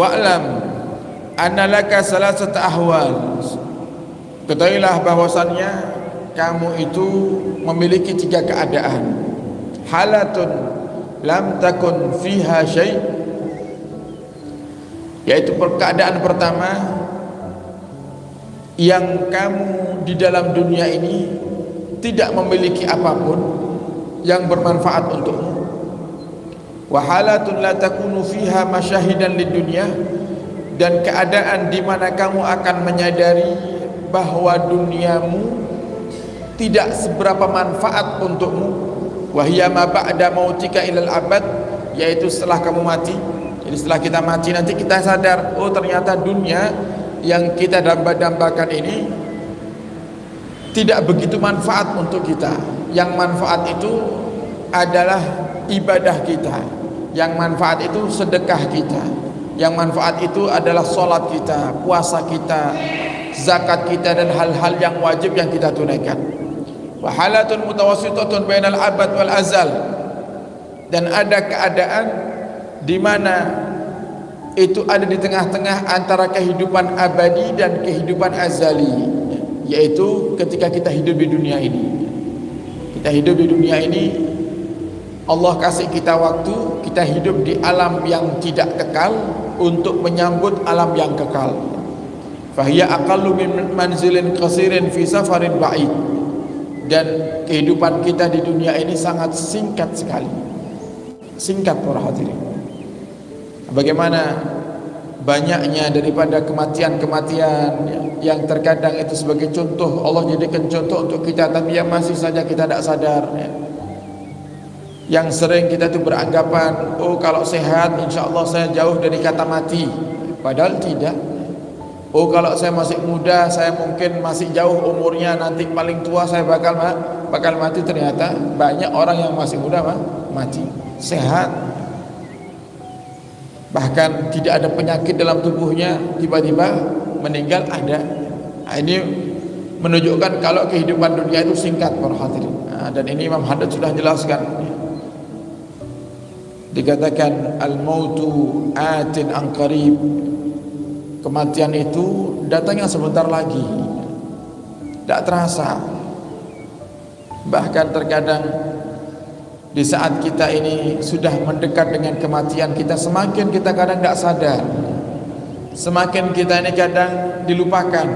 wa'lam anna laka salasata ahwal, ketahuilah bahwasannya kamu itu memiliki 3 keadaan. Halatun lam takun fiha syai', yaitu keadaan pertama, yang kamu di dalam dunia ini tidak memiliki apapun yang bermanfaat untukmu. Wa halatun la takunu fiha masyahidan lid dunya, dan keadaan di mana kamu akan menyadari bahwa duniamu tidak seberapa manfaat untukmu. Wa hiya ma ba'da mautika ilal abad, yaitu setelah kamu mati. Jadi setelah kita mati nanti kita sadar, oh ternyata dunia yang kita damba-dambakan ini tidak begitu manfaat untuk kita. Yang manfaat itu adalah ibadah kita, yang manfaat itu sedekah kita, yang manfaat itu adalah sholat kita, puasa kita, zakat kita, dan hal-hal yang wajib yang kita tunaikan. Wa halatun mutawassitatun bainal abad wal azal, dan ada keadaan di mana itu ada di tengah-tengah antara kehidupan abadi dan kehidupan azali, yaitu ketika kita hidup di dunia ini. Kita hidup di dunia ini, Allah kasih kita waktu, kita hidup di alam yang tidak kekal untuk menyambut alam yang kekal. Fahiya aqallu min manzilin qasirin fi safarin ba'id, dan kehidupan kita di dunia ini sangat singkat sekali. Singkat para hadirin. Bagaimana banyaknya daripada kematian-kematian yang terkadang itu sebagai contoh, Allah jadikan contoh untuk kita, tapi yang masih saja kita tidak sadar, ya. Yang sering kita itu beranggapan, oh kalau sehat insya Allah saya jauh dari kata mati, padahal tidak. Oh kalau saya masih muda, saya mungkin masih jauh umurnya, nanti paling tua saya bakal mati. Ternyata banyak orang yang masih muda mati, sehat, bahkan tidak ada penyakit dalam tubuhnya, tiba-tiba meninggal ada. Nah, ini menunjukkan kalau kehidupan dunia itu singkat para hadirin. Nah, dan ini Imam Haddad sudah jelaskan, dikatakan al-mautu atin an qarib, kematian itu datangnya sebentar lagi, tidak terasa. Bahkan terkadang di saat kita ini sudah mendekat dengan kematian, kita semakin kita kadang tidak sadar, semakin kita ini kadang dilupakan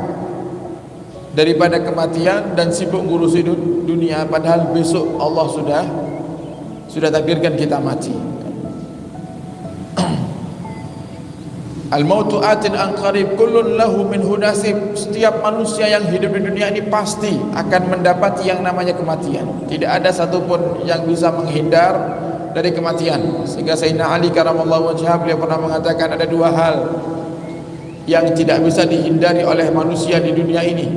daripada kematian dan sibuk ngurusi dunia, padahal besok Allah sudah takdirkan kita mati. Al-mautu atin an qarib kullun lahu minhu nasib, setiap manusia yang hidup di dunia ini pasti akan mendapati yang namanya kematian. Tidak ada satupun yang bisa menghindar dari kematian. Sehingga Sayyidina Ali karamallahu wajhah, beliau pernah mengatakan ada 2 hal yang tidak bisa dihindari oleh manusia di dunia ini.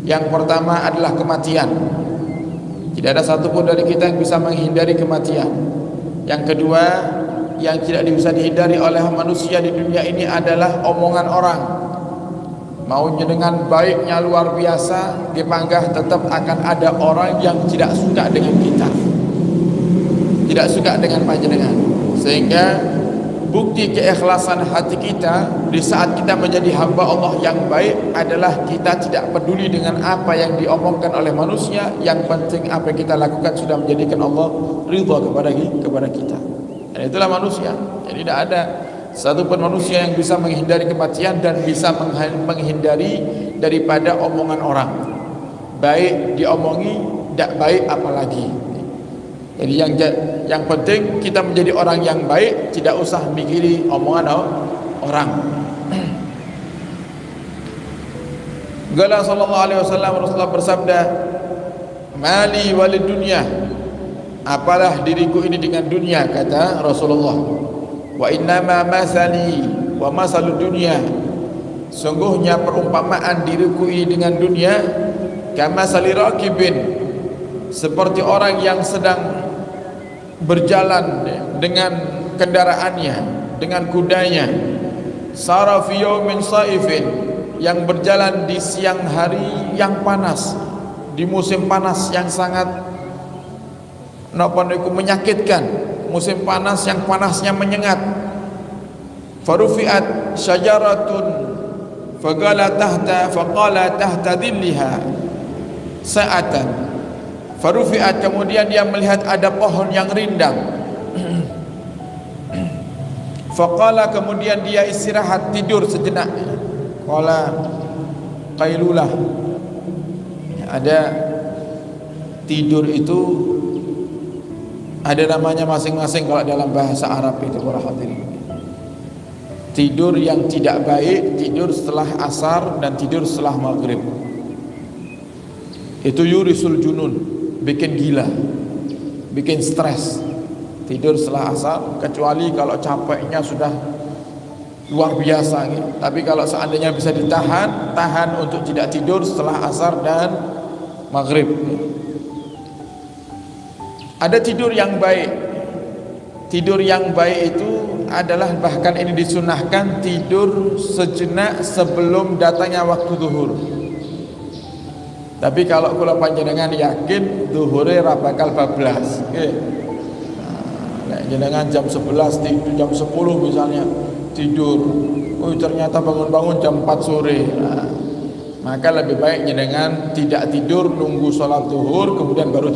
Yang pertama adalah kematian. Tidak ada satupun dari kita yang bisa menghindari kematian. Yang kedua yang tidak bisa dihindari oleh manusia di dunia ini adalah omongan orang. Maunya dengan baiknya luar biasa, dipanggah tetap akan ada orang yang tidak suka dengan kita, tidak suka dengan panjenengan. Sehingga bukti keikhlasan hati kita di saat kita menjadi hamba Allah yang baik adalah kita tidak peduli dengan apa yang diomongkan oleh manusia. Yang penting apa yang kita lakukan sudah menjadikan Allah ridha kepada kita. Dan itulah manusia. Jadi tidak ada satupun manusia yang bisa menghindari kematian dan bisa menghindari daripada omongan orang. Baik diomongi, tidak baik apalagi. Jadi yang penting kita menjadi orang yang baik, tidak usah mikiri omongan orang. Qala sallallahu alaihi wasallam, Rasulullah bersabda, "Mali walid dunya." Apalah diriku ini dengan dunia, kata Rasulullah. Wa innama masali wa masalud dunya, sungguhnya perumpamaan diriku ini dengan dunia kama salirakibin, seperti orang yang sedang berjalan dengan kendaraannya, dengan kudanya, sara fi yaumin saifin, yang berjalan di siang hari yang panas, di musim panas yang sangat menyakitkan, musim panas yang panasnya menyengat. farufi'at syajaratun faqala tahta dhilliha sa'atan. Farufi'at, kemudian dia melihat ada pohon yang rindang. Faqala, kemudian dia istirahat, tidur sejenak. Qala qailulah. Ada tidur itu ada namanya masing-masing kalau dalam bahasa Arab itu para hadirin. Tidur yang tidak baik, tidur setelah asar dan tidur setelah maghrib, itu yurisul junun, bikin gila, bikin stres. Tidur setelah asar, kecuali kalau capeknya sudah luar biasa gitu. Tapi kalau seandainya bisa ditahan, tahan untuk tidak tidur setelah asar dan maghrib. Ada tidur yang baik. Tidur yang baik itu adalah, bahkan ini disunahkan, tidur sejenak sebelum datangnya waktu zuhur. Tapi kalau kula panjenengan yakin zuhure ra bakal bablas, jenengan jam 11 tidur, jam 10 misalnya tidur, ternyata bangun-bangun jam 4 sore, maka lebih baik jenengan tidak tidur, nunggu sholat zuhur kemudian baru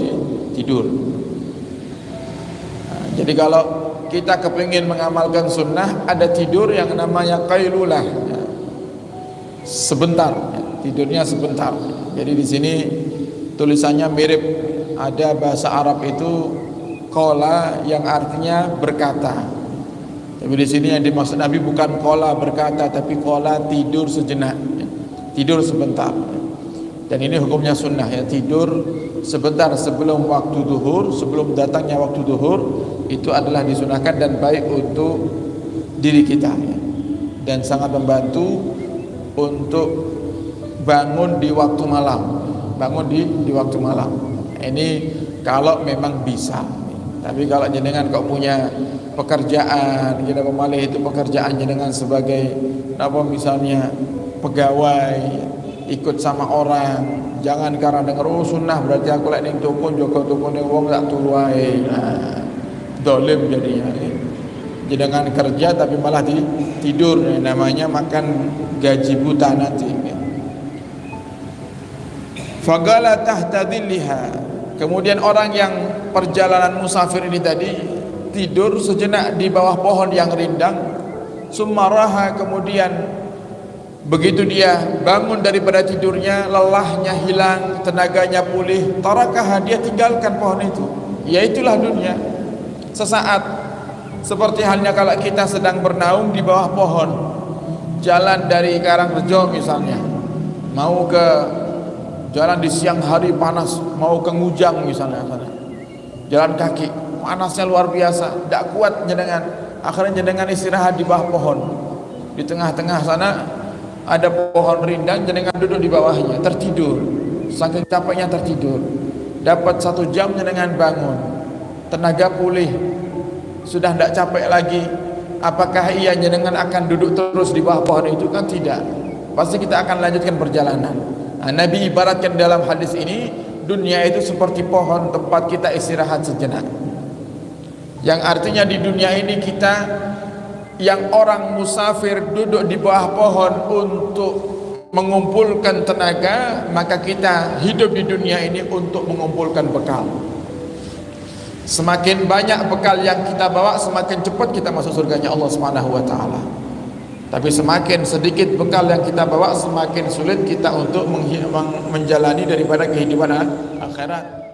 tidur. Jadi kalau kita kepingin mengamalkan sunnah, ada tidur yang namanya qailulah, sebentar, tidurnya sebentar. Jadi di sini tulisannya mirip, ada bahasa Arab itu qala yang artinya berkata. Tapi di sini yang dimaksud Nabi bukan qala berkata, tapi qala tidur sejenak, tidur sebentar. Dan ini hukumnya sunnah ya, tidur sebentar sebelum waktu zuhur, sebelum datangnya waktu zuhur, itu adalah disunahkan dan baik untuk diri kita ya. Dan sangat membantu untuk bangun di waktu malam, bangun di waktu malam. Ini kalau memang bisa. Tapi kalau jenengan kok punya pekerjaan, kita memalih itu pekerjaan jenengan sebagai apa, misalnya pegawai, ikut sama orang, jangan karena denger sunnah berarti aku lek ning toko njogo tokone wong tak turu wae. Dolim jadinya. Jenengan kerja tapi malah tidur, namanya makan gaji buta nanti. Faqala tahta dhilliha. Kemudian orang yang perjalanan musafir ini tadi tidur sejenak di bawah pohon yang rindang. Sumaraha, kemudian begitu dia bangun daripada tidurnya, lelahnya hilang, tenaganya pulih, tarakah, dia tinggalkan pohon itu. Yaitulah dunia. Sesaat, seperti halnya kalau kita sedang bernaung di bawah pohon, jalan dari Karangrejo misalnya, mau ke jalan di siang hari panas, mau ke Ngujang misalnya, jalan kaki, panasnya luar biasa, tidak kuat jenengan, akhirnya jenengan istirahat di bawah pohon. Di tengah-tengah sana ada pohon rindang, jenengan duduk di bawahnya, tertidur, saking capeknya tertidur. Dapat 1 jam jenengan bangun, tenaga pulih, sudah tidak capek lagi. Apakah iya jenengan akan duduk terus di bawah pohon itu? Kan tidak, pasti kita akan lanjutkan perjalanan. Nah, Nabi ibaratkan dalam hadis ini, dunia itu seperti pohon, tempat kita istirahat sejenak. Yang artinya di dunia ini kita yang orang musafir duduk di bawah pohon untuk mengumpulkan tenaga, maka kita hidup di dunia ini untuk mengumpulkan bekal. Semakin banyak bekal yang kita bawa, semakin cepat kita masuk surganya Allah Subhanahu wa taala. Tapi semakin sedikit bekal yang kita bawa, semakin sulit kita untuk menjalani daripada kehidupan akhirat.